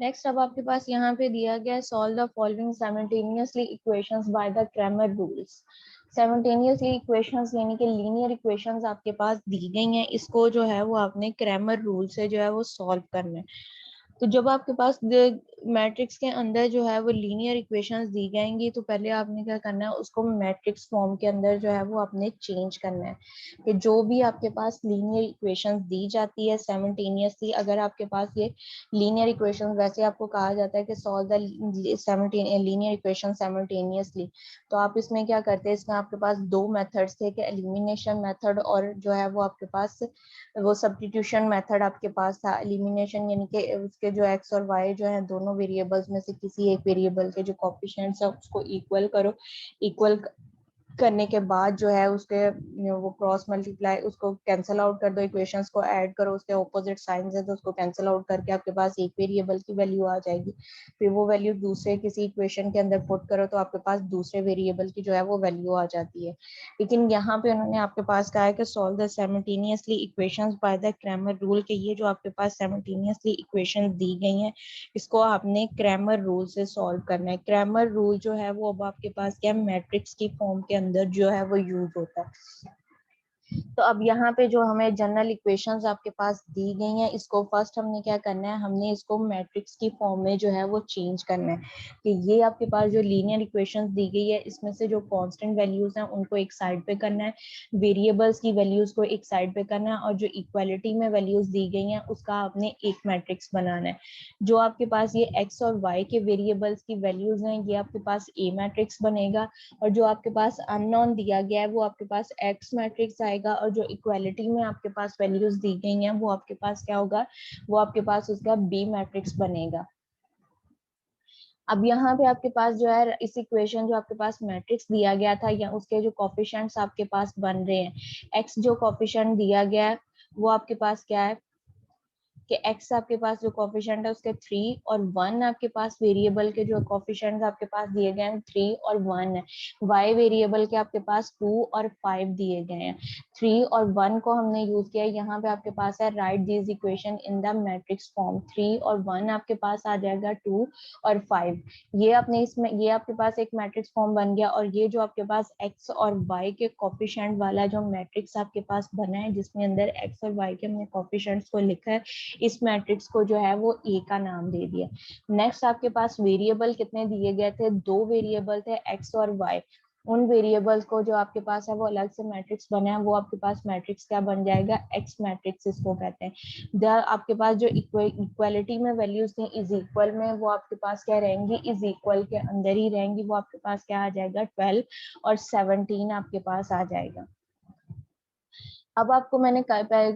Next अब आपके पास यहाँ पे दिया गया है solve the following simultaneously equations by the Cramer rules. Simultaneously equations यानी कि लीनियर इक्वेशंस आपके पास दी गई हैं, इसको जो है वो आपने क्रैमर रूल से जो है वो सॉल्व करना है। तो जब आपके पास मैट्रिक्स के अंदर जो है वो लीनियर इक्वेशंस दी जाएंगी तो पहले आपने क्या करना है, उसको मैट्रिक्स फॉर्म के अंदर जो है वो आपने चेंज करना है कि जो भी आपके पास लीनियर इक्वेशंस दी जाती है साइमल्टेनियसली, अगर आपके पास ये लीनियर इक्वेशंस, वैसे आपको कहा जाता है कि solve the linear equation simultaneously, तो आप इसमें क्या करते हैं, इसमें आपके पास दो मेथड्स थे कि एलिमिनेशन मेथड और जो है वो आपके पास वो सब्स्टिट्यूशन मेथड आपके पास था। एलिमिनेशन यानी कि उसके जो एक्स और वाई जो है दोनों वेरिएबल्स में से किसी एक वेरिएबल के जो कोएफिशिएंट्स है उसको इक्वल करो, इक्वल करने के बाद जो है उसके वो क्रॉस मल्टीप्लाई उसको कैंसिल आउट कर दो, इक्वेशंस को ऐड करो, उसके ऑपोजिट साइंस है तो उसको कैंसिल आउट करके आपके पास एक वेरिएबल की वैल्यू आ जाएगी। फिर वो वैल्यू दूसरे किसी इक्वेशन के अंदर पुट करो तो आपके पास दूसरे वेरिएबल की जो है वो वैल्यू आ जाती है। लेकिन यहाँ पे उन्होंने आपके पास कहा है कि solve the simultaneously equations by the Cramer rule, के ये जो आपके पास साइमल्टेनियसली इक्वेशंस दी गई हैं इसको आपने क्रैमर रूल से सॉल्व करना है। क्रैमर रूल जो है वो अब आपके पास क्या मैट्रिक्स की फॉर्म के अंदर जो है वो यूज होता है। तो अब यहाँ पे जो हमें जनरल इक्वेशंस आपके पास दी गई हैं, इसको फर्स्ट हमने क्या करना है, हमने इसको मैट्रिक्स की फॉर्म में जो है वो चेंज करना है कि ये आपके पास जो लीनियर इक्वेशंस दी गई है इसमें से जो कांस्टेंट वैल्यूज हैं उनको एक साइड पे करना है, वेरिएबल्स की वैल्यूज को एक साइड पे करना है, और जो इक्वालिटी में वैल्यूज दी गई हैं उसका आपने एक मैट्रिक्स बनाना है। जो आपके पास ये एक्स और वाई के वेरिएबल्स की वैल्यूज हैं ये आपके पास ए मैट्रिक्स बनेगा, और जो आपके पास अननोन दिया गया है वो आपके पास एक्स मैट्रिक्स आएगा, और जो इक्वालिटी में आपके पास वैल्यूज दी गई हैं वो आपके पास क्या होगा, वो आपके पास उसका बी मैट्रिक्स बनेगा। अब यहाँ पे आपके पास जो है इस इक्वेशन जो आपके पास मैट्रिक्स दिया गया था या उसके जो कोफिशिएंट्स आपके पास बन रहे हैं, एक्स जो कोफिशिएंट दिया गया है वो आपके पास क्या है कि x आपके पास जो कोफिशिएंट है उसके 3 और 1 आपके पास वेरिएबल के जो कोफिशिएंट्स आपके पास दिए गए हैं 3 और 1 है। y वेरिएबल के आपके पास 2 और 5 दिए गए हैं। 3 और 1 को हमने यूज किया है, यहाँ पे आपके पास है right this equation in the matrix form. 3 और 1 आपके पास आ जाएगा 2 और 5। ये अपने इसमें ये आपके पास एक मैट्रिक्स फॉर्म बन गया, और ये जो आपके पास x और y के कोफिशिएंट वाला जो मैट्रिक्स आपके पास बना है जिसमें अंदर x और y के हमने कोफिशिएंट्स को लिखा है, इस मैट्रिक्स को जो है वो ए का नाम दे दिया। नेक्स्ट आपके पास वेरिएबल कितने दिए गए थे, दो वेरिएबल थे एक्स और वाई। उन वेरिएबल्स को जो आपके पास है वो अलग से मैट्रिक्स बना है, वो आपके पास मैट्रिक्स क्या बन जाएगा, एक्स मैट्रिक्स इसको कहते हैं। आपके पास जो इक्वालिटी में वैल्यूज थी इज इक्वल में, वो आपके पास क्या रहेंगी, इज इक्वल के अंदर ही रहेंगी, वो आपके पास क्या आ जाएगा 12 और 17 आपके पास आ जाएगा। अब आपको मैंने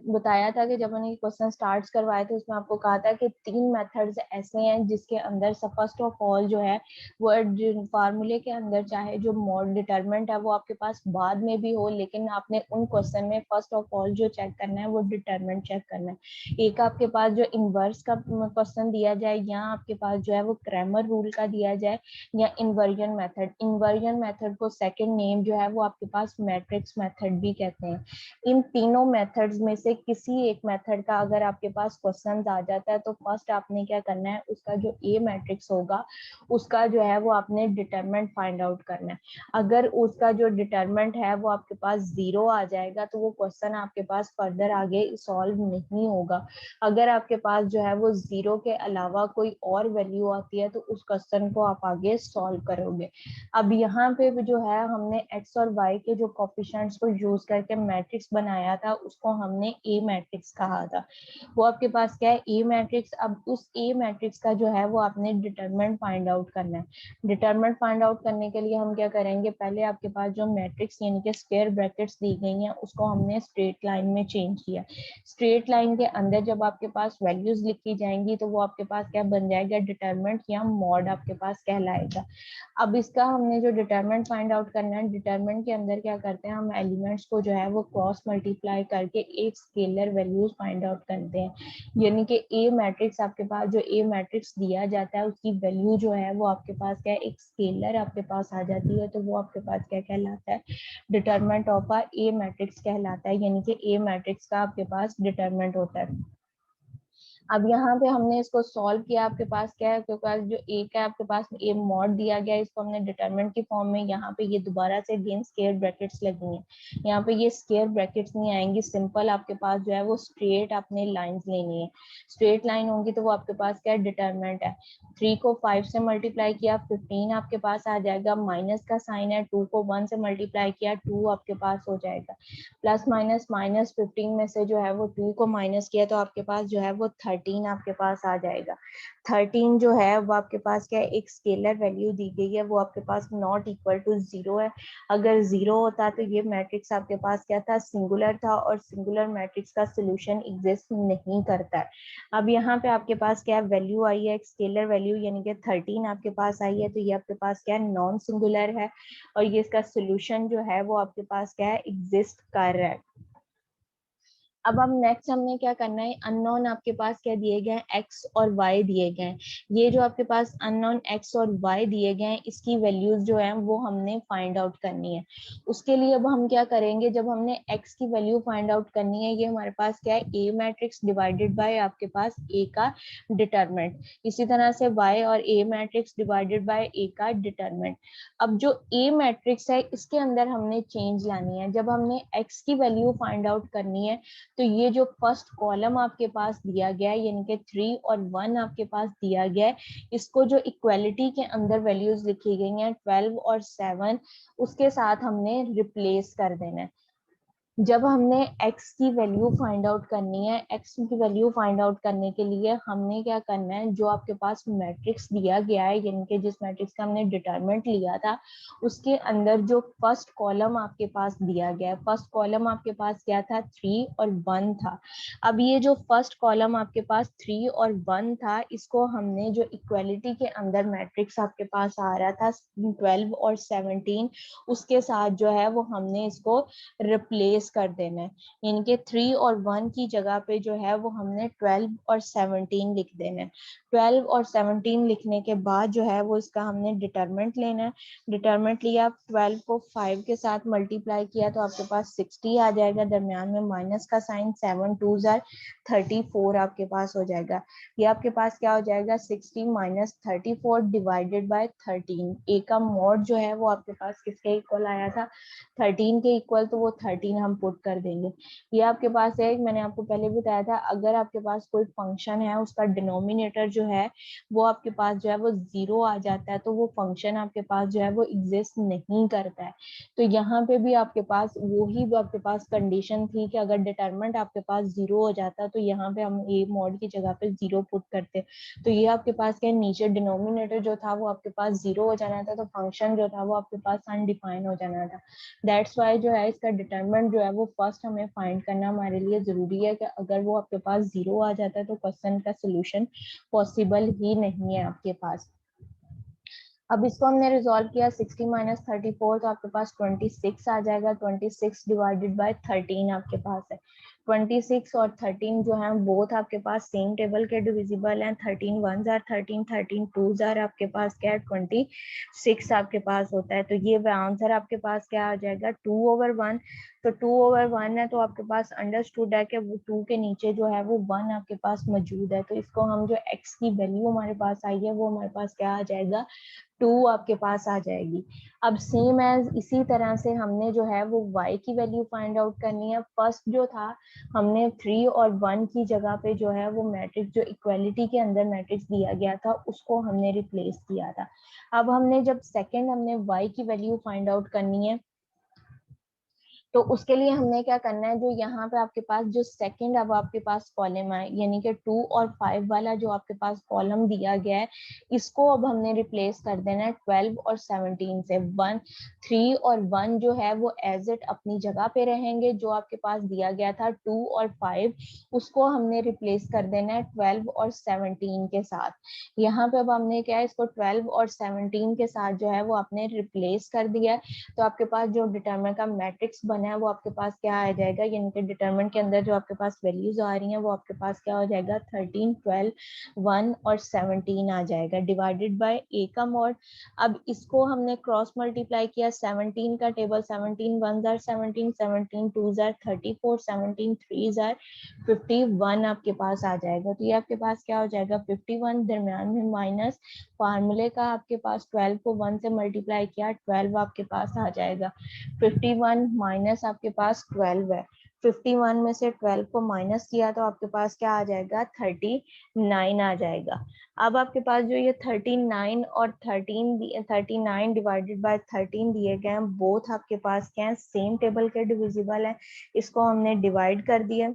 बताया था कि जब मैंने क्वेश्चन स्टार्ट करवाए थे उसमें आपको कहा था कि तीन मेथड्स ऐसे हैं जिसके अंदर फर्स्ट ऑफ ऑल जो है वो फार्मूले के अंदर चाहे जो मोड डिटरमिनेंट है वो आपके पास बाद में भी हो, लेकिन आपने उन क्वेश्चन में फर्स्ट ऑफ ऑल जो चेक करना है वो डिटरमिनेंट चेक करना है। एक आपके पास जो इनवर्स का क्वेश्चन दिया जाए या आपके पास जो है वो क्रैमर रूल का दिया जाए या इन्वर्जन मेथड। इन्वर्जन मेथड को सेकंड नेम जो है वो आपके पास मैट्रिक्स मेथड भी कहते हैं। इन तीनों मेथड्स में से किसी एक मेथड का अगर आपके पास क्वेश्चन आ जाता है तो फर्स्ट आपने क्या करना है, उसका जो ए मैट्रिक्स होगा उसका जो है वो आपने डिटरमिनेंट फाइंड आउट करना है। अगर उसका जो डिटरमिनेंट है वो आपके पास 0 आ जाएगा तो वो क्वेश्चन आपके पास फर्दर आगे सॉल्व नहीं होगा। अगर आपके पास जो है वो 0 के अलावा कोई और वैल्यू आती है तो उस क्वेश्चन को आप आगे सॉल्व करोगे। अब यहाँ पे जो है हमने एक्स और वाई के जो कोफिशिएंट्स को यूज करके मैट्रिक्स बनाया था उसको हमने ए मैट्रिक्स कहा था। वो आपके पास क्या है, ए मैट्रिक्स। अब उस ए मैट्रिक्स का जो है वो आपने डिटरमिनेंट फाइंड आउट करना है। डिटरमिनेंट फाइंड आउट करने के लिए हम क्या करेंगे, पहले आपके पास जो मैट्रिक्स यानी कि स्क्वायर ब्रैकेट्स दी गई हैं उसको हमने स्ट्रेट लाइन में चेंज किया। स्ट्रेट लाइन के अंदर जब आपके पास वैल्यूज लिखी जाएंगी तो वो आपके पास क्या बन जाएगा, डिटरमिनेंट या मॉड आपके पास कहलाएगा। अब इसका हमने जो डिटरमिनेंट फाइंड आउट करना है, डिटरमिनेंट के अंदर क्या करते हैं, हम एलिमेंट्स को जो है वो क्रॉस मल्टीप्लाई करके एक स्केलर वैल्यूज फाइंड आउट करते हैं। यानी कि ए मैट्रिक्स आपके पास जो ए मैट्रिक्स दिया जाता है उसकी वैल्यू जो है वो आपके पास क्या है, एक स्केलर आपके पास आ जाती है, तो वो आपके पास क्या कहलाता है, determinant of a A matrix कहलाता है, यानी कि ए मैट्रिक्स का आपके पास डिटरमिनेंट होता है। अब यहाँ पे हमने इसको सॉल्व किया, आपके पास क्या है, आपके पास जो ए का आपके पास ए मॉड दिया गया है, इसको हमने डिटरमिनेंट की फॉर्म में, यहाँ पे ये दोबारा से अगेन स्क्वायर ब्रैकेट्स लगी हैं, यहाँ पे ये स्क्वायर ब्रैकेट्स नहीं आएंगी, सिंपल आपके पास जो है वो स्ट्रेट आपने लाइंस लेनी है, स्ट्रेट लाइन होंगी तो वो आपके पास क्या है, डिटरमिनेंट है। 3 को 5 से मल्टीप्लाई किया 15 आपके पास आ जाएगा, माइनस का साइन है, 2 को 1 से मल्टीप्लाई किया 2 आपके पास हो जाएगा, प्लस माइनस माइनस 15 में से जो है वो 2 को माइनस किया तो आपके पास जो है वो 13 आपके पास आ जाएगा। 13 जो है वो आपके पास क्या है, एक स्केलर वैल्यू दी गई है, वो आपके पास नॉट इक्वल टू 0 है। अगर 0 होता तो ये मैट्रिक्स आपके पास क्या था, सिंगुलर था, और सिंगुलर मैट्रिक्स का सोल्यूशन एग्जिस्ट नहीं करता है। अब यहाँ पे आपके पास क्या वैल्यू आई है, एक स्केलर वैल्यू यानी कि 13 आपके पास आई है, तो ये आपके पास क्या है, नॉन सिंगुलर है, और ये इसका सोल्यूशन जो है वो आपके पास क्या है, एग्जिस्ट कर रहा है। अब नेक्स्ट हमने क्या करना है, अननोन आपके पास क्या दिए गए हैं, एक्स और वाई दिए गए हैं, ये जो आपके पास अननोन एक्स और वाई दिए गए हैं, इसकी वैल्यूज जो है वो हमने फाइंड आउट करनी है। उसके लिए अब हम क्या करेंगे, जब हमने एक्स की वैल्यू फाइंड आउट करनी है, ये हमारे पास क्या है, ए मैट्रिक्स डिवाइडेड बाय आपके पास ए का डिटरमिनेंट, इसी तरह से वाई और ए मैट्रिक्स डिवाइडेड बाय ए का डिटरमिनेंट। अब जो ए मैट्रिक्स है इसके अंदर हमने चेंज लानी है, जब हमने एक्स की वैल्यू फाइंड आउट करनी है, तो ये जो फर्स्ट कॉलम आपके पास दिया गया है यानी कि 3 और 1 आपके पास दिया गया है, इसको जो इक्वालिटी के अंदर वैल्यूज लिखी गई हैं 12 और 7, उसके साथ हमने रिप्लेस कर देना है। जब हमने x की वैल्यू फाइंड आउट करनी है, x की वैल्यू फाइंड आउट करने के लिए हमने क्या करना है, जो आपके पास मैट्रिक्स दिया गया है यानी कि जिस मैट्रिक्स का हमने डिटरमिनेंट लिया था, उसके अंदर जो फर्स्ट कॉलम आपके पास दिया गया है, फर्स्ट कॉलम आपके पास क्या था, 3 और 1 था। अब ये जो फर्स्ट कॉलम आपके पास 3 और 1 था, इसको हमने जो इक्वालिटी के अंदर मैट्रिक्स आपके पास आ रहा था 12 और 17, उसके साथ जो है वो हमने इसको रिप्लेस कर देना है, यानी कि 3 और 1 की जगह पे जो है वो हमने 12 और 17 लिख देना है। 12 और 17 लिखने के बाद जो है वो इसका हमने डिटरमिनेंट लेना है, डिटरमिनेंट लिया, 12 को 5 के साथ मल्टीप्लाई किया तो आपके पास 60 आ जाएगा, दरमियान में माइनस का साइन, 7 2 जार 34 आपके पास हो जाएगा। ये आपके पास क्या हो जाएगा, 60 माइनस 34 डिवाइडेड बाय 13, ए का मॉड जो है वो आपके पास किसके इक्वल आया था, 13 के इक्वल, तो वो 13 हम पुट कर देंगे। ये आपके पास है, मैंने आपको पहले भी बताया था, अगर आपके पास कोई फंक्शन है उसका डिनोमिनेटर जो है वो आपके पास जो है वो 0 आ जाता है, तो वो फंक्शन आपके पास जो है वो एग्जिस्ट नहीं करता है। तो यहाँ पे भी आपके पास वही आपके पास कंडीशन थी कि अगर डिटरमिनेंट आपके पास 0 हो जाता तो यहाँ पे हम ए मॉड की जगह पे 0 पुट करते, तो ये आपके पास क्या, नीचे डिनोमिनेटर जो था वो आपके पास 0 हो जाना था, तो फंक्शन जो था वो आपके पास अनडिफाइन हो जाना था। दैट्स वाई जो है इसका डिटरमिनेंट जो है वो फर्स्ट हमें फाइंड करना हमारे लिए जरूरी है, कि अगर वो आपके पास 0 आ जाता है तो क्वेश्चन का सोल्यूशन पॉसिबल ही नहीं है आपके पास। अब इसको हमने रिजॉल्व किया, 60 माइनस 34 तो आपके पास 26 आ जाएगा, 26 डिवाइडेड बाय 13 आपके पास है। 26 और 13 जो है बोथ आपके पास सेम टेबल के डिविजिबल हैं, 13 1 जार 13, 13 2 जार आपके पास क्या है, 26 आपके पास होता है। तो ये आंसर आपके पास क्या आ जाएगा, 2/1। तो 2/1 है तो आपके पास अंडरस्टूड है कि वो 2 के नीचे जो है वो 1 आपके पास मौजूद है, तो इसको हम जो x की वैल्यू हमारे पास आई है वो हमारे पास क्या आ जाएगा, 2 आपके पास आ जाएगी। अब सेम एज इसी तरह से हमने जो है वो y की वैल्यू फाइंड आउट करनी है। फर्स्ट जो था हमने 3 और 1 की जगह पे जो है वो मैट्रिक्स जो इक्वालिटी के अंदर मैट्रिक्स दिया गया था उसको हमने रिप्लेस किया था। अब हमने जब सेकंड हमने y की वैल्यू फाइंड आउट करनी है, तो उसके लिए हमने क्या करना है, जो यहाँ पे आपके पास जो सेकंड अब आपके पास कॉलम है यानी कि 2 और 5 वाला जो आपके पास कॉलम दिया गया है, इसको अब हमने रिप्लेस कर देना है 12 और 17 से। 1 3 और 1 जो है वो एज इट अपनी जगह पे रहेंगे, जो आपके पास दिया गया था 2 और 5 उसको हमने रिप्लेस कर देना है 12 और 17 के साथ। यहाँ पे अब हमने क्या है, इसको 12 और 17 के साथ जो है वो आपने रिप्लेस कर दिया है, तो आपके पास जो डिटरमिनेंट का मैट्रिक्स बना 1 है वो आपके पास क्या आ जाएगा, यानी कि डिटरमिनेंट के अंदर जो आपके पास वैल्यूज आ रही हैं वो आपके पास क्या हो जाएगा, 13, 12, 1 और 17 आ जाएगा, डिवाइडेड बाय ए का मॉड। अब इसको हमने क्रॉस मल्टीप्लाई किया, 17 का टेबल, 17 1 आर 17, 17 2 आर 34, 17 3 आर 51 आपके पास आ जाएगा। तो ये आपके पास क्या हो जाएगा, 51, दरम्यान में माइनस फार्मूले का आपके पास 12 को 1 से मल्टीप्लाई किया, 12 आपके पास आ जाएगा। 51 माइनस आपके पास 12 है, 51 में से 12 को माइनस किया तो आपके पास क्या आ जाएगा, 39 आ जाएगा। अब आपके पास जो ये 39 और 39 डिवाइडेड बाय 13 दिए गए हैं, बोथ आपके पास क्या है, सेम टेबल के डिविजिबल है। इसको हमने डिवाइड कर दिया,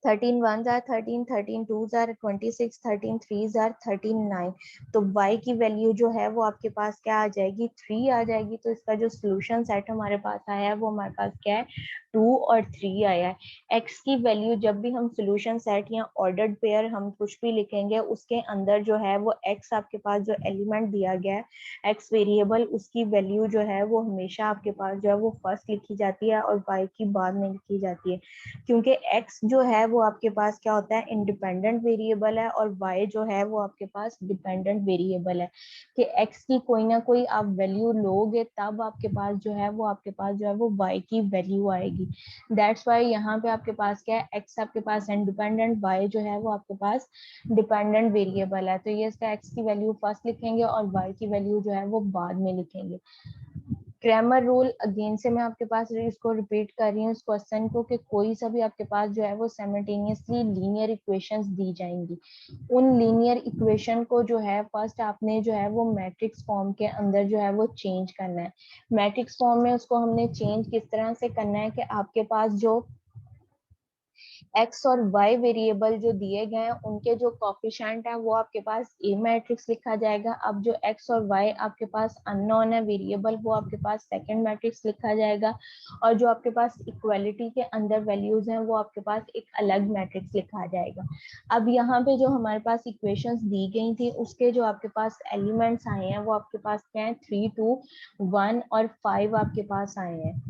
13 1 आर 13, 13 2 आर 26, 13 3 आर 39। तो y की वैल्यू जो है वो आपके पास क्या आ जाएगी, 3 आ जाएगी। तो इसका जो सोल्यूशन सेट हमारे पास आया है वो हमारे पास क्या है, 2 और 3 आया है। x की वैल्यू जब भी हम सोल्यूशन सेट या ऑर्डर्ड पेयर हम कुछ भी लिखेंगे, उसके अंदर जो है वो x आपके पास जो एलिमेंट दिया गया है x वेरिएबल, उसकी वैल्यू जो है वो हमेशा आपके पास जो है वो फर्स्ट लिखी जाती है और y की बाद में लिखी जाती है, क्योंकि x जो है वो आपके पास क्या होता है, इंडिपेंडेंट वेरिएबल है, और y जो है वो आपके पास डिपेंडेंट वेरिएबल है। कि x की कोई ना कोई आप वैल्यू लोगे तब आपके पास जो है वो आपके पास जो है वो y की वैल्यू आएगी। दैट्स वाई यहाँ पे आपके पास क्या है, x आपके पास इंडिपेंडेंट, y जो है वो आपके पास डिपेंडेंट वेरिएबल है। तो ये इसका x की वैल्यू फर्स्ट लिखेंगे और y की वैल्यू जो है वो बाद में लिखेंगे। क्रैमर रूल अगेन से मैं आपके पास इसको रिपीट कर रही हूँ इस क्वेश्चन को, कि कोई सा भी आपके पास जो है वो साइमल्टेनियसली लीनियर इक्वेशंस दी जाएंगी। उन लीनियर इक्वेशन को जो है फर्स्ट आपने जो है वो मैट्रिक्स फॉर्म के अंदर जो है वो चेंज करना है। मैट्रिक्स फॉर्म में उसको हमने चेंज किस तरह से करना है, कि आपके पास जो एक्स और वाई वेरिएबल जो दिए गए हैं उनके जो कोफिशिएंट है वो आपके पास ए मैट्रिक्स लिखा जाएगा। अब जो एक्स और वाई आपके पास अननोन है वेरिएबल, वो आपके पास सेकंड मैट्रिक्स लिखा जाएगा, और जो आपके पास इक्वालिटी के अंदर वैल्यूज हैं वो आपके पास एक अलग मैट्रिक्स लिखा जाएगा। अब यहाँ पे जो हमारे पास इक्वेशंस दी गई थी उसके जो आपके पास एलिमेंट्स आए हैं वो आपके पास क्या है, 3 2 1 और 5 आपके पास आए हैं।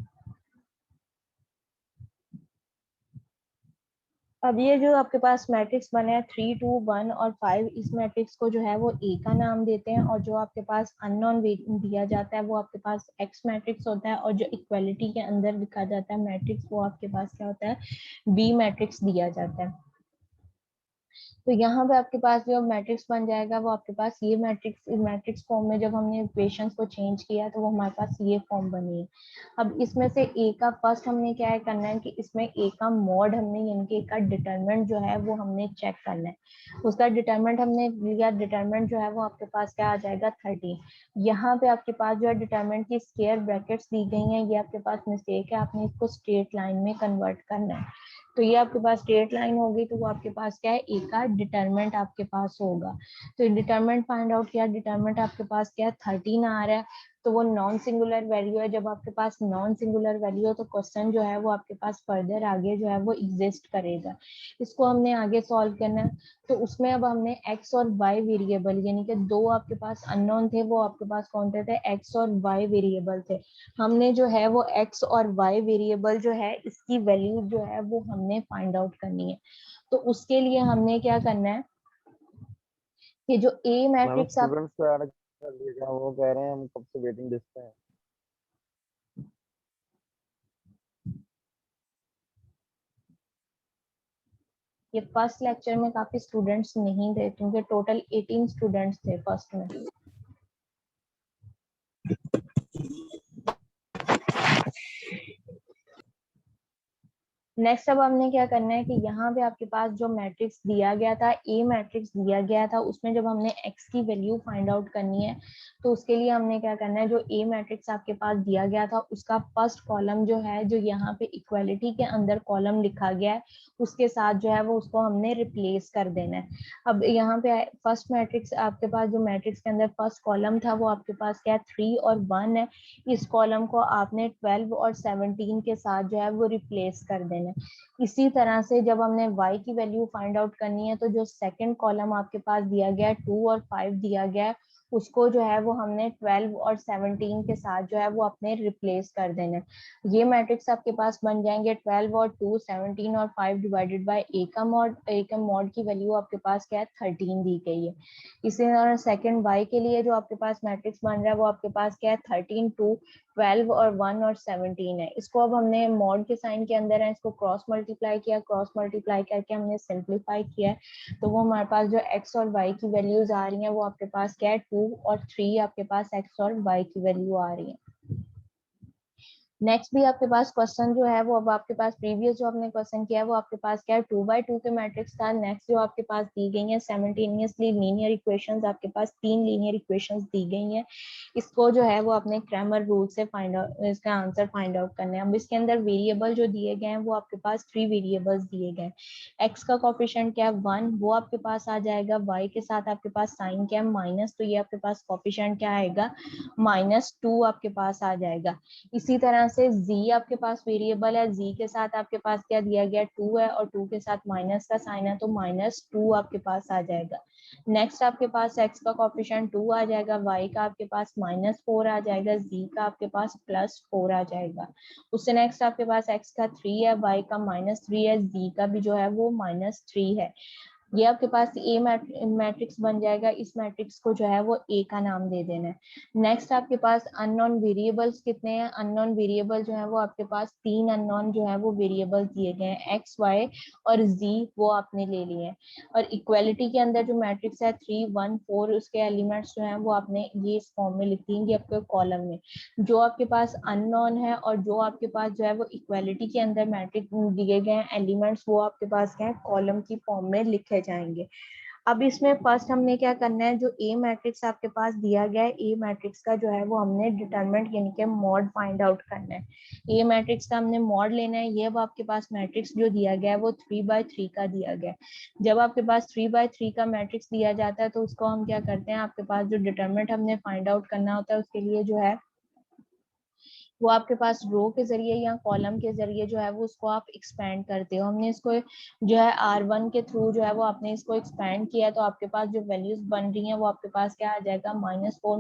अब ये जो आपके पास मैट्रिक्स बने हैं 3 2 1 और 5, इस मैट्रिक्स को जो है वो ए का नाम देते हैं, और जो आपके पास अननोन दिया जाता है वो आपके पास एक्स मैट्रिक्स होता है, और जो इक्वालिटी के अंदर लिखा जाता है मैट्रिक्स वो आपके पास क्या होता है, बी मैट्रिक्स दिया जाता है। तो यहाँ पे आपके पास जो मैट्रिक्स बन जाएगा वो आपके पास ये मैट्रिक्स फॉर्म में जब हमने इक्वेशंस को चेंज किया तो वो हमारे पास ये फॉर्म बनी है। अब इसमें से ए का फर्स्ट हमने क्या है करना है, कि इसमें ए का मॉड हमने यानी कि ए का डिटरमिनेंट जो है वो हमने चेक करना है। उसका डिटरमिनेंट हमने लिया, डिटरमिनेंट जो है वो आपके पास क्या आ जाएगा, 13। यहाँ पे आपके पास जो है डिटरमिनेंट की स्क्वायर ब्रैकेट्स दी गई हैं, ये आपके पास मिस्टेक है, आपने इसको स्ट्रेट लाइन में कन्वर्ट करना है। तो ये आपके पास स्ट्रेट लाइन होगी तो वो आपके पास क्या है, ए का डिटरमिनेंट आपके पास होगा। तो डिटरमिनेंट फाइंड आउट किया, डिटरमिनेंट आपके पास क्या है, 13 आ रहा है, तो वो नॉन सिंगुलर वैल्यू है। जब आपके पास नॉन सिंगुलर वैल्यू हो तो क्वेश्चन जो है वो आपके पास फर्दर आगे जो है वो एग्जिस्ट करेगा। इसको हमने आगे सॉल्व करना है। तो उसमें अब हमने एक्स और वाई वेरिएबल यानी कि दो आपके पास अननोन थे, वो आपके पास कौन थे, एक्स और वाई वेरिएबल थे। हमने जो है वो एक्स और वाई वेरिएबल जो है इसकी वैल्यू जो है वो हमने फाइंड आउट करनी है। तो उसके लिए हमने क्या करना है, कि जो ए मैम मैट्रिक्स आप, स्टूडेंट्स को ऐड कर दिएगा, वो कह रहे हैं हम कब से वेटिंग लिस्ट पे हैं। ये फर्स्ट लेक्चर में काफी स्टूडेंट्स नहीं थे क्योंकि टोटल 18 स्टूडेंट्स थे फर्स्ट में। नेक्स्ट अब हमने क्या करना है, कि यहाँ पे आपके पास जो मैट्रिक्स दिया गया था, ए मैट्रिक्स दिया गया था, उसमें जब हमने एक्स की वैल्यू फाइंड आउट करनी है तो उसके लिए हमने क्या करना है, जो ए मैट्रिक्स आपके पास दिया गया था उसका फर्स्ट कॉलम जो है, जो यहाँ पे इक्वालिटी के अंदर कॉलम लिखा गया है उसके साथ जो है वो उसको हमने रिप्लेस कर देना है। अब यहाँ पे फर्स्ट मैट्रिक्स आपके पास जो मैट्रिक्स के अंदर फर्स्ट कॉलम था वो आपके पास क्या है, 3 और 1 है। इस कॉलम को आपने 12 और 17 के साथ जो है वो रिप्लेस कर देना। इसी तरह से जब हमने y की वैल्यू फाइंड आउट करनी है तो जो सेकंड कॉलम आपके पास दिया गया है 2 और 5 दिया गया है, उसको जो है वो हमने 12 और 17 के साथ जो है वो अपने रिप्लेस कर देना है। ये मैट्रिक्स आपके पास बन जाएंगे 12 और 2, 17 और 5 डिवाइडेड बाय ए का मॉड की वैल्यू आपके पास क्या है 13 दी गई है। इसी तरह सेकंड वाई के लिए जो आपके पास मैट्रिक्स बन रहा है वो आपके पास क्या है 13, 2, 12 और 1 और 17 है। इसको अब हमने मॉड के साइन के अंदर है, इसको क्रॉस मल्टीप्लाई किया, क्रॉस मल्टीप्लाई करके हमने सिंप्लीफाई किया है। तो वो हमारे पास जो एक्स और वाई की वैल्यूज आ रही हैं वो आपके पास क्या है 2 और 3 आपके पास एक्स और वाई की वैल्यू आ रही है। नेक्स्ट भी आपके पास क्वेश्चन जो है वो अब आपके पास प्रीवियस जो आपने क्वेश्चन किया है वो आपके पास क्या है 2 by 2 के मैट्रिक्स था। नेक्स्ट जो आपके पास दी गई है साइमल्टेनियसली लीनियर इक्वेशंस, आपके पास 3 लीनियर इक्वेशंस दी गई हैं। इसको जो है वो अपने क्रैमर रूल से फाइंड आउट, इसका आंसर फाइंड आउट करना है। अब इसके अंदर वेरिएबल जो दिए गए हैं वो आपके पास 3 वेरिएबल्स दिए गए हैं। एक्स का कोफिशिएंट क्या है 1, वो आपके पास आ जाएगा। वाई के साथ आपके पास साइन क्या है माइनस, तो ये आपके पास कोफिशिएंट क्या आएगा -2 आपके पास आ जाएगा। इसी तरह से z आपके पास वेरिएबल है, z के साथ आपके पास क्या दिया गया 2 है और 2 के साथ माइनस का साइन है, तो -2 आपके पास आ जाएगा। नेक्स्ट आपके पास x का कोफिशिएंट 2 आ जाएगा, y का आपके पास -4 आ जाएगा, z का आपके पास +4 आ जाएगा। उससे नेक्स्ट आपके पास x का 3 है, y का -3 है, z का भी जो है वो -3 है। ये आपके पास ए मैट्रिक्स बन जाएगा। इस मैट्रिक्स को जो है वो ए का नाम दे देना है। नेक्स्ट आपके पास अननोन वेरिएबल्स कितने हैं, अननोन वेरिएबल जो है वो आपके पास 3 अननोन जो है वो वेरिएबल्स दिए गए हैं, एक्स वाई और जी वो आपने ले लिए हैं। और इक्वालिटी के अंदर जो मैट्रिक्स है 3, 1, 4 उसके एलिमेंट्स जो है वो आपने ये इस फॉर्म में लिख देंगे आपके कॉलम में। जो आपके पास अननोन है और जो आपके पास जो है वो इक्वालिटी के अंदर मैट्रिक्स दिए गए हैं एलिमेंट्स, वो आपके पास क्या है कॉलम की फॉर्म में लिखे जाएंगे। अब इसमें फर्स्ट हमने क्या करना है, जो ए मैट्रिक्स आपके पास दिया गया है ए मैट्रिक्स का जो है वो हमने डिटरमिनेंट यानी कि मॉड फाइंड आउट करना है। ए मैट्रिक्स का हमने मॉड लेना है। ये अब आपके पास मैट्रिक्स जो दिया गया है वो 3 by 3 का दिया गया है। जब आपके पास 3 by 3 का मैट्रिक्स दिया जाता है तो उसको हम क्या करते हैं, आपके पास जो डिटरमिनेंट हमने फाइंड आउट करना होता है उसके लिए जो है वो आपके पास रो के जरिए या कॉलम के जरिए जो है वो उसको आप एक्सपेंड करते हो। हमने इसको जो है R1 के थ्रू जो है वो आपने इसको एक्सपेंड किया, तो आपके पास जो वैल्यूज बन रही हैं वो आपके पास क्या आ जाएगा -4,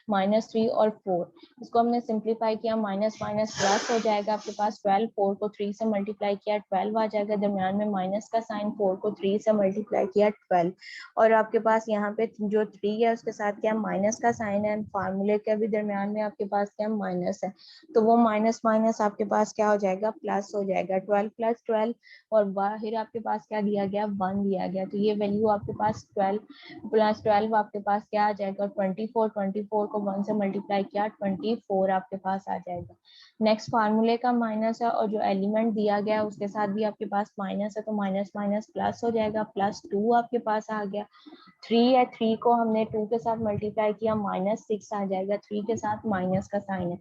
-3 और 4। इसको हमने सिंप्लीफाई किया, माइनस माइनस प्लस हो जाएगा आपके पास 12, 4 को 3 से मल्टीप्लाई किया 12 आ जाएगा, दरमियान में माइनस का साइन, 4 को 3 से मल्टीप्लाई किया 12, और आपके पास यहाँ पे जो 3 है उसके साथ क्या माइनस का साइन है, फार्मूले के भी दरमियान में आपके पास क्या माइनस है, तो वो माइनस माइनस आपके पास क्या हो जाएगा प्लस हो जाएगा। 12 + 12 और बाहर आपके पास क्या दिया गया 1 दिया गया, तो ये वैल्यू आपके पास 12 + 12 आपके पास क्या आ जाएगा 24, 24 को 1 से मल्टीप्लाई किया 24 आपके पास आ जाएगा। नेक्स्ट फार्मूले का माइनस है और जो एलिमेंट दिया गया उसके साथ भी आपके पास माइनस है, तो माइनस माइनस प्लस हो जाएगा, +2 आपके पास आ गया। 3 है, 3 को हमने 2 के साथ मल्टीप्लाई किया -6 आ जाएगा, 3 के साथ माइनस का साइन है।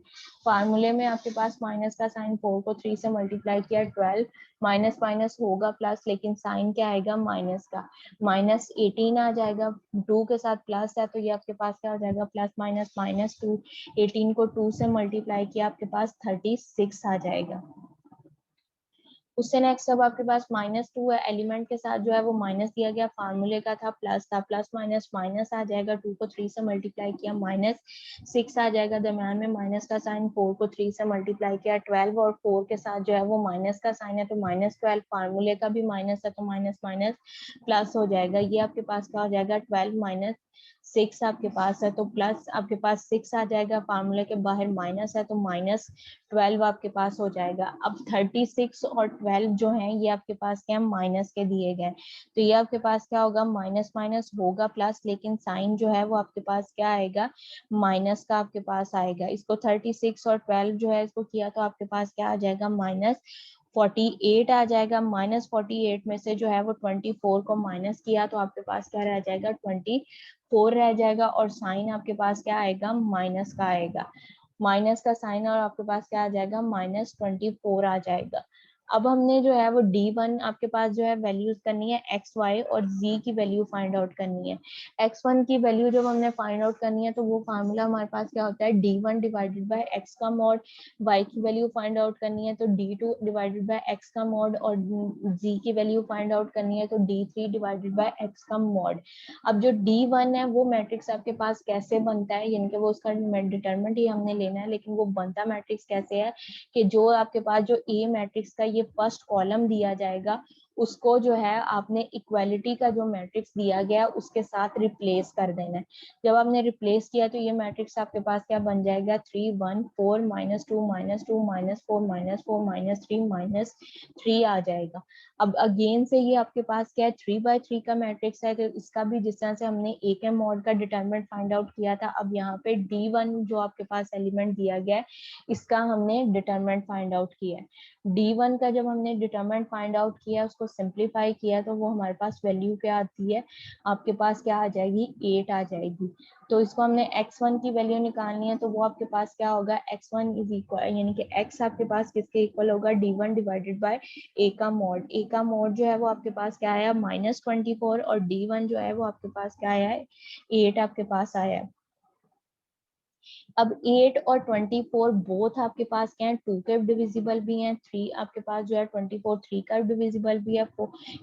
फार्मूले में आपके पास माइनस का साइन, 4 को 3 से मल्टीप्लाई किया 12, माइनस माइनस होगा प्लस, लेकिन साइन क्या आएगा माइनस का, -18 आ जाएगा। 2 के साथ प्लस है तो ये आपके पास क्या हो जाएगा +-2, 18 को 2 से मल्टीप्लाई किया आपके पास 36 आ जाएगा। उससे नेक्स्ट अब आपके पास -2 है, एलिमेंट के साथ जो है वो माइनस दिया गया, फार्मूले का था प्लस था, प्लस माइनस माइनस आ जाएगा, 2 को 3 से मल्टीप्लाई किया -6 आ जाएगा, दरम्यान में माइनस का साइन, 4 को 3 से मल्टीप्लाई किया 12 और 4 के साथ जो है वो माइनस का साइन है, तो -12, फार्मूले का भी माइनस है तो माइनस माइनस प्लस हो जाएगा। ये आपके पास क्या हो जाएगा 12 - 6 आपके पास है तो प्लस आपके पास 6 आ जाएगा, फार्मूले के बाहर माइनस है तो -12 आपके पास हो जाएगा। अब 36 और 12 जो है ये आपके पास क्या माइनस के दिए गए, तो ये आपके पास क्या होगा माइनस माइनस होगा प्लस, लेकिन साइन जो है वो आपके पास क्या आएगा माइनस का आपके पास आएगा। इसको 36 और 12 जो है इसको किया तो आपके पास क्या आ जाएगा -48 आ जाएगा। -48 में से जो है वो 24 को माइनस किया तो आपके पास क्या रह जाएगा 24 रह जाएगा, और साइन आपके पास क्या आएगा माइनस का आएगा, माइनस का साइन, और आपके पास क्या आ जाएगा -24 आ जाएगा। अब हमने जो है वो D1 आपके पास जो है वैल्यूज करनी है x y और z की वैल्यू फाइंड आउट करनी है। x1 की वैल्यू जब हमने फाइंड आउट करनी है तो वो फार्मूला हमारे पास क्या होता है, D1 डिवाइडेड बाय x का मॉड। y की वैल्यू फाइंड आउट करनी है तो D2 डिवाइडेड बाय x का मॉड, और z की वैल्यू फाइंड आउट करनी है तो D3 डिवाइडेड बाय x का मॉड। अब जो D1 है वो मैट्रिक्स आपके पास कैसे बनता है, यानी कि वो उसका डिटरमिनेंट ही हमने लेना है, लेकिन वो बनता मैट्रिक्स कैसे है कि जो आपके पास जो ए मैट्रिक्स का ये फर्स्ट कॉलम दिया जाएगा उसको जो है आपने इक्वालिटी का जो मैट्रिक्स दिया गया उसके साथ रिप्लेस कर देना है। जब आपने रिप्लेस किया तो ये मैट्रिक्स आपके पास क्या बन जाएगा, 3 1 4 -2 -2 -4 -4 -3 -3 आ जाएगा। अब अगेन से ये आपके पास क्या है, 3/3 का मैट्रिक्स है, तो इसका भी जिस तरह से हमने ए के मॉड का डिटरमिनेंट फाइंड आउट किया था, अब यहाँ पे D1 जो आपके पास एलिमेंट दिया गया है इसका हमने डिटरमिनेंट फाइंड आउट किया है। D1 का जब हमने डिटरमिनेंट फाइंड आउट किया उसको सिंप्लीफाई किया तो वो हमारे पास वैल्यू क्या आती है, आपके पास क्या आ जाएगी, 8 आ जाएगी। तो इसको हमने x1 की वैल्यू निकालनी है तो वो आपके पास क्या होगा, x1 इज इक्वल, यानी कि x आपके पास किसके इक्वल होगा, D1 डिवाइडेड बाय a का मॉड। a का मॉड जो है वो आपके पास क्या आया, -24, और D1 जो है वो आपके पास क्या आया है, 8 आपके पास आया है। अब 8 और 24 बोथ आपके पास क्या है, 2 के डिविजिबल भी हैं, 3 आपके पास जो है 24 3 का डिविजिबल भी है,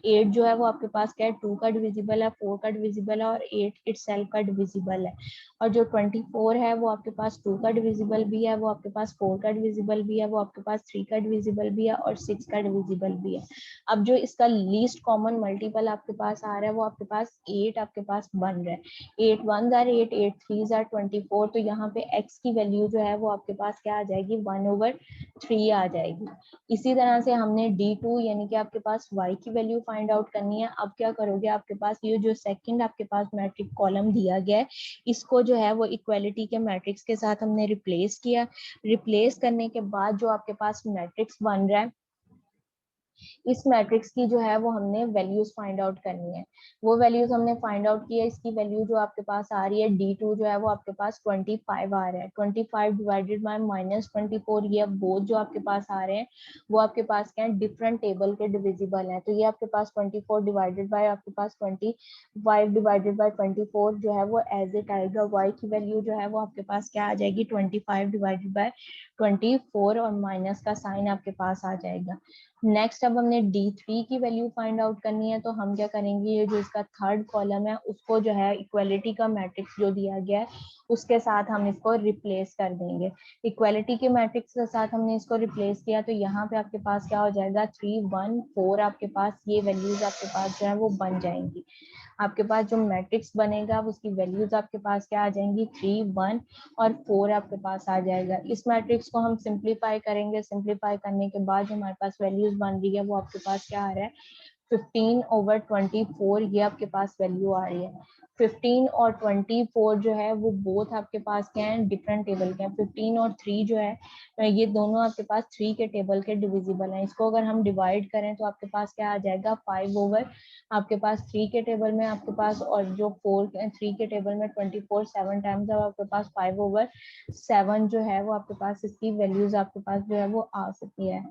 8 जो है वो आपके पास क्या है, 2 का डिविजिबल है, 4 का डिविजिबल है, और 8 इटसेल्फ का डिविजिबल है। और जो 24 है वो आपके पास 2 का डिविजिबल भी है, वो आपके पास 4 का डिविजिबल भी है, वो आपके पास 3 का डिविजिबल भी है, और 6 का डिविजिबल भी है। अब जो इसका लीस्ट कॉमन मल्टीपल आपके पास आ रहा है वो आपके पास 8 आपके पास बन रहा है। 8 1 आर 8, 8 3 आर 24, तो यहाँ पे x की वैल्यू जो है वो आपके पास क्या आ जाएगी, 1/3 आ जाएगी। इसी तरह से हमने D2 यानी कि आपके पास y की वैल्यू फाइंड आउट करनी है। अब क्या करोगे, आपके पास ये जो सेकंड आपके पास मैट्रिक्स कॉलम दिया गया है इसको जो है वो इक्वालिटी के मैट्रिक्स के साथ हमने रिप्लेस किया। रिप्लेस करने के बाद जो आपके पास मैट्रिक्स बन रहा है, इस मैट्रिक्स की जो है वो हमने वैल्यूज फाइंड आउट करनी है। वो वैल्यूज हमने फाइंड आउट की है। इसकी वैल्यू जो आपके पास आ रही है D2 जो है वो आपके पास 25 आ रहा है, 25 डिवाइडेड बाय -24, ये बोथ जो आपके पास आ रहे हैं वो आपके पास क्या है, डिफरेंट टेबल के डिविजिबल है। तो ये आपके पास 24 डिवाइडेड बाय आपके पास 25 डिवाइडेड बाय 24 जो है वो एज इट आएगा। y की वैल्यू जो है वो आपके पास क्या आ जाएगी, 25 डिवाइडेड बाय 24, और माइनस का साइन आपके पास आ जाएगा। नेक्स्ट अब हमने D3 की वैल्यू फाइंड आउट करनी है, तो हम क्या करेंगे, ये जो इसका थर्ड कॉलम है उसको जो है इक्वालिटी का मैट्रिक्स जो दिया गया है उसके साथ हम इसको रिप्लेस कर देंगे। इक्वालिटी के मैट्रिक्स के साथ हमने इसको रिप्लेस किया तो यहाँ पे आपके पास क्या हो जाएगा, 3 1 4 आपके पास ये वैल्यूज आपके पास जो है वो बन जाएंगी। आपके पास जो मैट्रिक्स बनेगा उसकी वैल्यूज आपके पास क्या आ जाएंगी, 3 1 और 4 आपके पास आ जाएगा। इस मैट्रिक्स को हम सिंप्लीफाई करेंगे। सिंप्लीफाई करने के बाद जो हमारे पास वैल्यूज बन रही है वो आपके पास क्या आ रहा है, 15/24, ये आपके पास वैल्यू आ रही है। 15 और 24 जो है वो बोथ आपके पास क्या है, डिफरेंट टेबल के हैं। 15 और 3 जो है ये दोनों आपके पास 3 के टेबल के डिविजिबल हैं। इसको अगर हम डिवाइड करें तो आपके पास क्या आ जाएगा, 5 ओवर आपके पास 3 के टेबल में आपके पास, और जो 3 के टेबल में 24 7 टाइम्स, अब आपके पास 5/7 जो है वो आपके पास इसकी वैल्यूज आपके पास जो है वो आ सकती है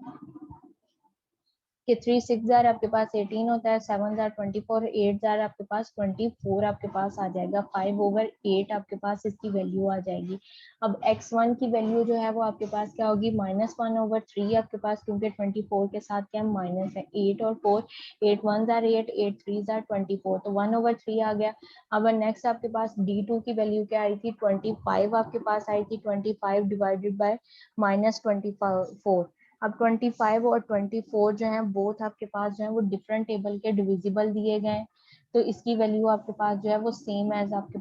कि 3 6 जार आपके पास 18 होता है, 7 जार 24, 8 जार आपके पास 24 आपके पास आ जाएगा। 5/8 आपके पास इसकी वैल्यू आ जाएगी। अब x1 की वैल्यू जो है वो आपके पास क्या होगी, -1/3 आपके पास, क्योंकि 24 के साथ क्या माइनस है, 8 और 4, 8 1 जार 8, 8 3 जार 24, तो 1/3 आ गया। अब नेक्स्ट आपके पास D2 की वैल्यू क्या आई थी, 25 आपके पास आई थी, 25 डिवाइडेड बाय -24। अब 25 और 24 जो है बोथ आपके पास जो है वो डिफरेंट टेबल के डिविजिबल दिए गए हैं, तो इसकी वैल्यू आपके पास जो है वो सेम एज आपके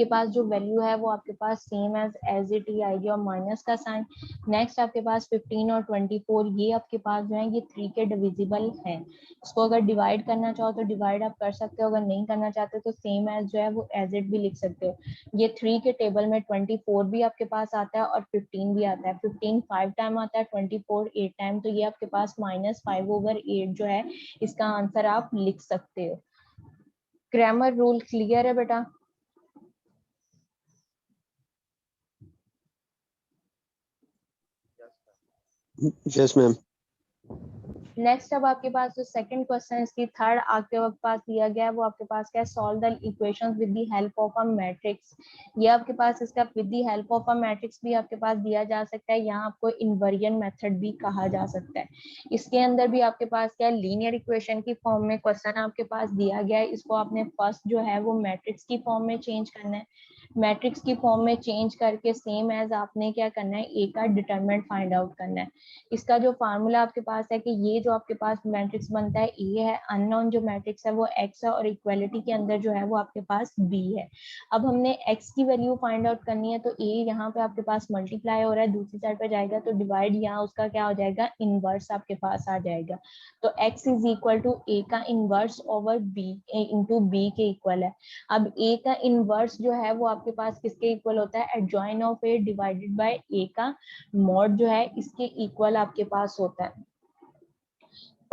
पास जो वैल्यू है वो आपके पास सेम एज इट ही आएगी, और माइनस का साइन। नेक्स्ट आपके पास 15 और 24 ये आपके पास जो है ये 3 के डिविजिबल हैं। इसको अगर डिवाइड करना चाहो तो डिवाइड आप कर सकते हो, अगर नहीं करना चाहते तो सेम एज जो है वो एज इट भी लिख सकते हो। ये 3 के टेबल में 24 भी आपके पास आता है और 15 भी आता है। 15 5 टाइम आता है, 24 8 टाइम, तो ये आपके पास -5/8 जो है इसका आंसर आप लिख सकते हो। ग्रामर रूल क्लियर है बेटा? Yes ma'am. नेक्स्ट अब आपके पास जो सेकंड क्वेश्चन इसकी थर्ड आपके पास दिया गया है वो आपके पास क्या है, solve the equations with the help of a matrix. ये आपके पास इसका with the help of a matrix भी आपके पास दिया जा सकता है, यहाँ आपको इनवेरिएंट मेथड भी कहा जा सकता है। इसके अंदर भी आपके पास क्या है, लीनियर इक्वेशन की फॉर्म में क्वेश्चन आपके पास दिया गया है, इसको आपने फर्स्ट जो है वो मैट्रिक्स की फॉर्म में चेंज करना है। मैट्रिक्स की फॉर्म में चेंज करके सेम एज आपने क्या करना है, ए का डिटरमिनेंट फाइंड आउट करना है। इसका जो फार्मूला आपके पास है कि ये जो आपके पास मैट्रिक्स बनता है ए है, अननोन जो मैट्रिक्स है वो एक्स है, और इक्वालिटी के अंदर जो है वो आपके पास बी है। अब हमने एक्स की वैल्यू फाइंड आउट करनी है, तो ए यहाँ पे आपके पास मल्टीप्लाई हो रहा है, दूसरी साइड पे जाएगा तो डिवाइड, यहाँ उसका क्या हो जाएगा, इनवर्स आपके पास आ जाएगा। तो x is equal to a का inverse over b into b के इक्वल है। अब ए का इनवर्स जो है वो आपके पास किसके इक्वल होता है, adjoint of A divided by A का मॉड जो है इसके इक्वल आपके पास होता है।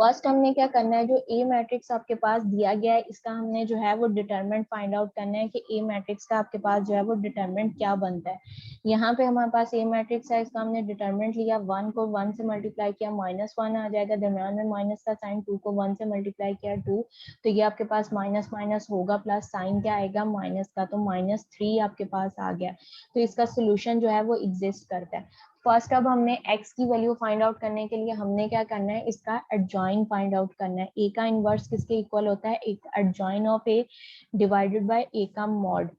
फर्स्ट हमने क्या करना है, जो ए मैट्रिक्स आपके पास दिया गया है इसका हमने जो है वो डिटरमिनेंट फाइंड आउट करना है कि ए मैट्रिक्स का आपके पास जो है वो डिटरमिनेंट क्या बनता है। यहाँ पे हमारे पास ए मैट्रिक्स है, इसका हमने डिटरमिनेंट लिया, 1 को 1 से मल्टीप्लाई किया, -1 आ जाएगा, दरम्यान में माइनस का साइन, 2 को 1 से मल्टीप्लाई किया 2, तो ये आपके पास माइनस माइनस होगा, प्लस साइन क्या आएगा, माइनस का, तो -3 आपके पास आ गया। तो इसका सोल्यूशन जो है वो एग्जिस्ट करता है। फर्स्ट अब हमने x की वैल्यू फाइंड आउट करने के लिए हमने क्या करना है, इसका एडजॉइन फाइंड आउट करना है। a का इनवर्स किसके इक्वल होता है, एक adjoin of a divided by a का मॉड।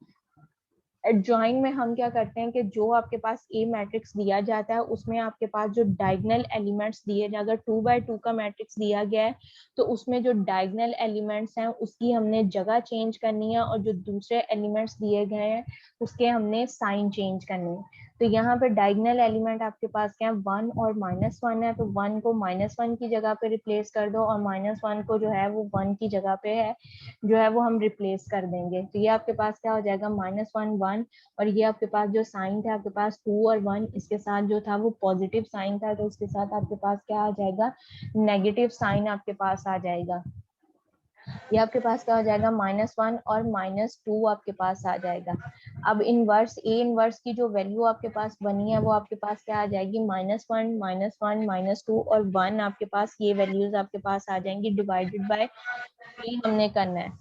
एडजॉइन में हम क्या करते हैं कि जो आपके पास ए मैट्रिक्स दिया जाता है उसमें आपके पास जो डायगोनल एलिमेंट्स दिए जाए, अगर 2 by 2 का मैट्रिक्स दिया गया है तो उसमें जो डायगोनल एलिमेंट्स हैं उसकी हमने जगह चेंज करनी है, और जो दूसरे एलिमेंट्स दिए गए हैं उसके हमने साइन चेंज करनी है। तो यहाँ पे डायगोनल एलिमेंट आपके पास क्या है, 1 और -1 है, तो 1 को -1 की जगह पे रिप्लेस कर दो, और -1 को जो है वो 1 की जगह पे है जो है वो हम रिप्लेस कर देंगे। तो ये आपके पास क्या हो जाएगा, -1 1, और ये आपके पास जो साइन था आपके पास 2 और 1, इसके साथ जो था वो पॉजिटिव साइन था, तो उसके साथ आपके पास क्या आ जाएगा, नेगेटिव साइन आपके पास आ जाएगा। ये आपके पास क्या हो जाएगा, -1 और -2 आपके पास आ जाएगा। अब इनवर्स ए इनवर्स की जो वैल्यू आपके पास बनी है वो आपके पास क्या आ जाएगी, -1 -1 -2 और 1 आपके पास, ये वैल्यूज आपके पास आ जाएंगी, डिवाइडेड बाय 3 हमने करना है।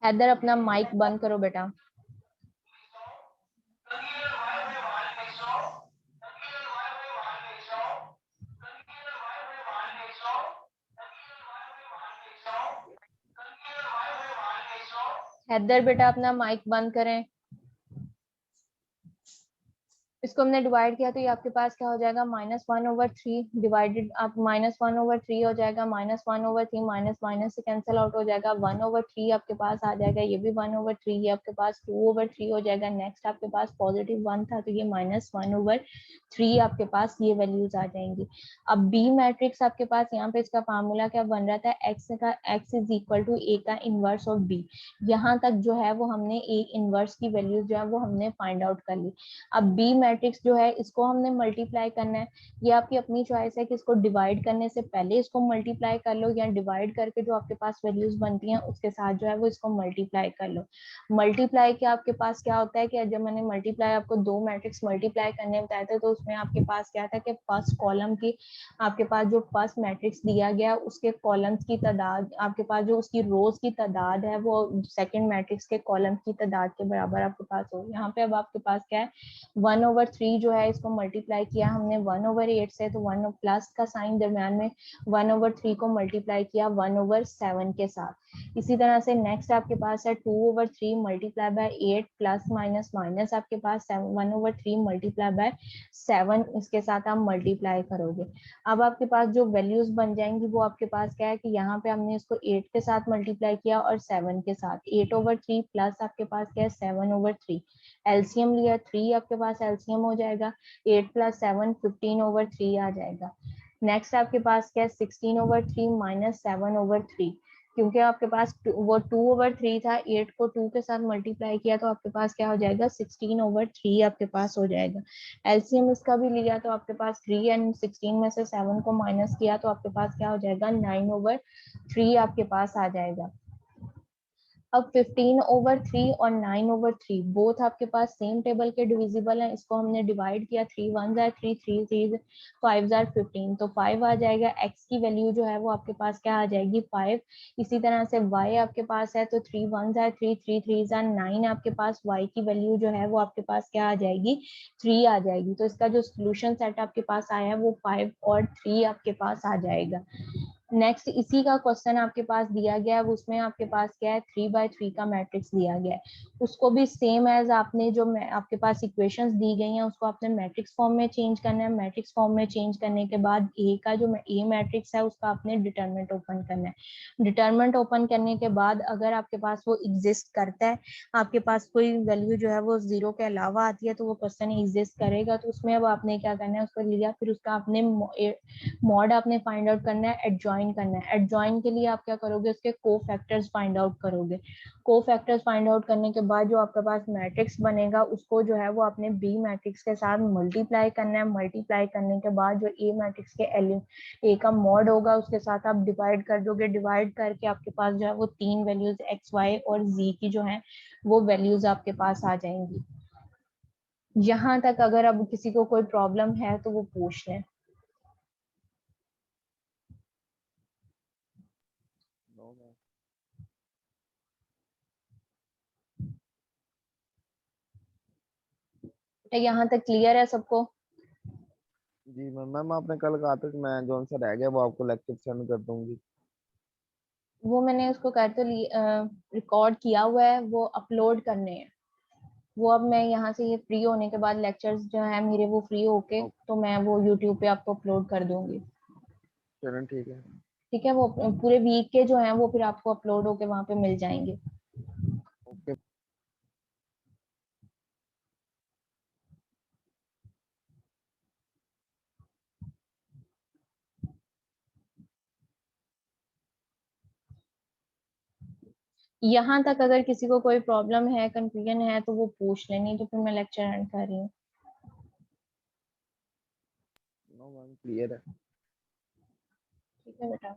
हैदर अपना माइक बंद करो बेटा। हैदर बेटा अपना माइक बंद करें। इसको हमने डिवाइड किया तो ये आपके पास क्या हो जाएगा, -1/3 डिवाइडेड, आप -1/3 हो जाएगा, -1/3 माइनस माइनस से कैंसिल आउट हो जाएगा, 1/3 आपके पास आ जाएगा, ये भी 1/3, ये आपके पास 2/3 हो जाएगा। नेक्स्ट आपके पास +1 था तो ये -1/3 आपके पास ये वैल्यूज आ जाएंगी। अब बी मैट्रिक्स आपके पास यहाँ पे इसका फार्मूला क्या बन रहा था, x is equal to a का इनवर्स ऑफ बी। यहाँ तक जो है वो हमने ए इनवर्स की वैल्यूज जो है वो हमने फाइंड आउट कर ली। अब बी मैट्रिक्स जो है इसको हमने मल्टीप्लाई करना है, ये आपकी अपनी चॉइस है कि इसको डिवाइड करने से पहले इसको मल्टीप्लाई कर लो, या डिवाइड करके जो आपके पास वैल्यूज बनती हैं उसके साथ जो है वो इसको मल्टीप्लाई कर लो। मल्टीप्लाई के आपके पास क्या होता है कि जब मैंने मल्टीप्लाई आपको 2 मैट्रिक्स मल्टीप्लाई करने बताए थे तो उसमें आपके पास क्या था कि फर्स्ट कॉलम की आपके पास जो फर्स्ट मैट्रिक्स दिया गया उसके कॉलम्स की तादाद, आपके पास जो उसकी रोज की तादाद है वो सेकंड मैट्रिक्स के कॉलम्स की तादाद के बराबर आपके पास हो। यहाँ पे अब आपके पास क्या है, 1/3 जो है इसको मल्टीप्लाई किया हमने 1/8 से, तो 1 प्लस का साइन दरम्यान में, 1/3 को मल्टीप्लाई किया 1/7 के साथ। इसी तरह से नेक्स्ट आपके पास है 2/3 multiply by 8 plus minus minus आपके पास 1/3 मल्टीप्लाई बाय 7, इसके साथ आप मल्टीप्लाई करोगे। अब आपके पास जो वैल्यूज बन जाएंगी वो आपके पास क्या है कि यहाँ पे हमने इसको 8 के साथ मल्टीप्लाई किया और 7 के साथ, 8/3 प्लस आपके पास क्या है 7/3, एलसीएम लिया 3 आपके पास एलसीएम हो जाएगा, 8 + 7 15/3 आ जाएगा। नेक्स्ट आपके पास क्या है 16/3 माइनस 7/3, क्योंकि आपके पास वो 2/3 था, 8 को 2 के साथ मल्टीप्लाई किया तो आपके पास क्या हो जाएगा 16/3 आपके पास हो जाएगा। एलसीएम इसका भी लिया तो आपके पास 3 एंड 16 में से 7 को माइनस किया तो आपके पास क्या हो जाएगा 9/3 आपके पास आ जाएगा। अब 15/3 और 9/3 बोथ आपके पास सेम टेबल के डिविजिबल हैं। इसको हमने डिवाइड किया, 3 1 are 3, 3 3 5 are 15, तो 5 आ जाएगा। x की वैल्यू जो है वो आपके पास क्या आ जाएगी, 5। इसी तरह से y आपके पास है, तो 3 1 are 3, 3 3 are 9 आपके पास y की वैल्यू जो है वो आपके पास क्या आ जाएगी, 3 आ जाएगी। तो इसका जो सोल्यूशन सेट आपके पास आया है वो 5 और 3 आपके पास आ जाएगा। नेक्स्ट इसी का क्वेश्चन आपके पास दिया गया है, उसमें आपके पास क्या है, 3/3 का मैट्रिक्स दिया गया है। उसको भी सेम एज आपने जो आपके पास इक्वेशंस दी गई हैं उसको आपने मैट्रिक्स फॉर्म में चेंज करना है। मैट्रिक्स फॉर्म में चेंज करने के बाद ए का जो ए मैट्रिक्स है उसका आपने डिटरमिनेंट ओपन करना है। डिटरमिनेंट ओपन करने के बाद अगर आपके पास वो एग्जिस्ट करता है, आपके पास कोई वैल्यू जो है वो 0 के अलावा आती है, तो वो क्वेश्चन एग्जिस्ट करेगा। तो उसमें अब आपने क्या करना है, उसको लिया, फिर उसका आपने मॉड आपने फाइंड आउट करना है, एडजॉइन करना है। एडजॉइन के लिए आप क्या करोगे, उसके को फैक्टर्स फाइंड आउट करोगे। को फैक्टर्स फाइंड आउट करने के बाद जो आपके पास मैट्रिक्स बनेगा उसको जो है वो आपने बी मैट्रिक्स के साथ मल्टीप्लाई करना है। मल्टीप्लाई करने के बाद जो ए मैट्रिक्स के ए का मॉड होगा उसके साथ आप डिवाइड कर दोगे। डिवाइड करके आपके पास जो है वो 3 वैल्यूज एक्स वाई और जी की जो है वो वैल्यूज आपके पास आ जाएंगी। यहाँ तक अगर अब किसी को कोई प्रॉब्लम है तो वो पूछ लें। No ma'am. यहाँ तक क्लियर है सबको? जी मैम, मैम आपने कल कहा था कि मैं जो आंसर रह गया वो आपको लेक्चर सेंड कर दूंगी। वो मैंने उसको कहते रिकॉर्ड किया हुआ है, वो अपलोड करने हैं। वो अब मैं यहाँ से ये फ्री होने के बाद लेक्चर्स जो है मेरे वो फ्री होके ओके, तो मैं वो यूट्यूब पे आपको अपलोड कर दूंगी। चलें ठीक है। ठीक है, वो पूरे वीक के जो हैं वो फिर आपको अपलोड होके वहाँ पे मिल जाएंगे। ओके। यहाँ तक अगर किसी को कोई प्रॉब्लम है, कंफ्यूजन है तो वो पूछ लेनी, तो फिर मैं लेक्चर एंड कर रही हूँ। नो मैम, क्लियर है। ठीक है बेटा।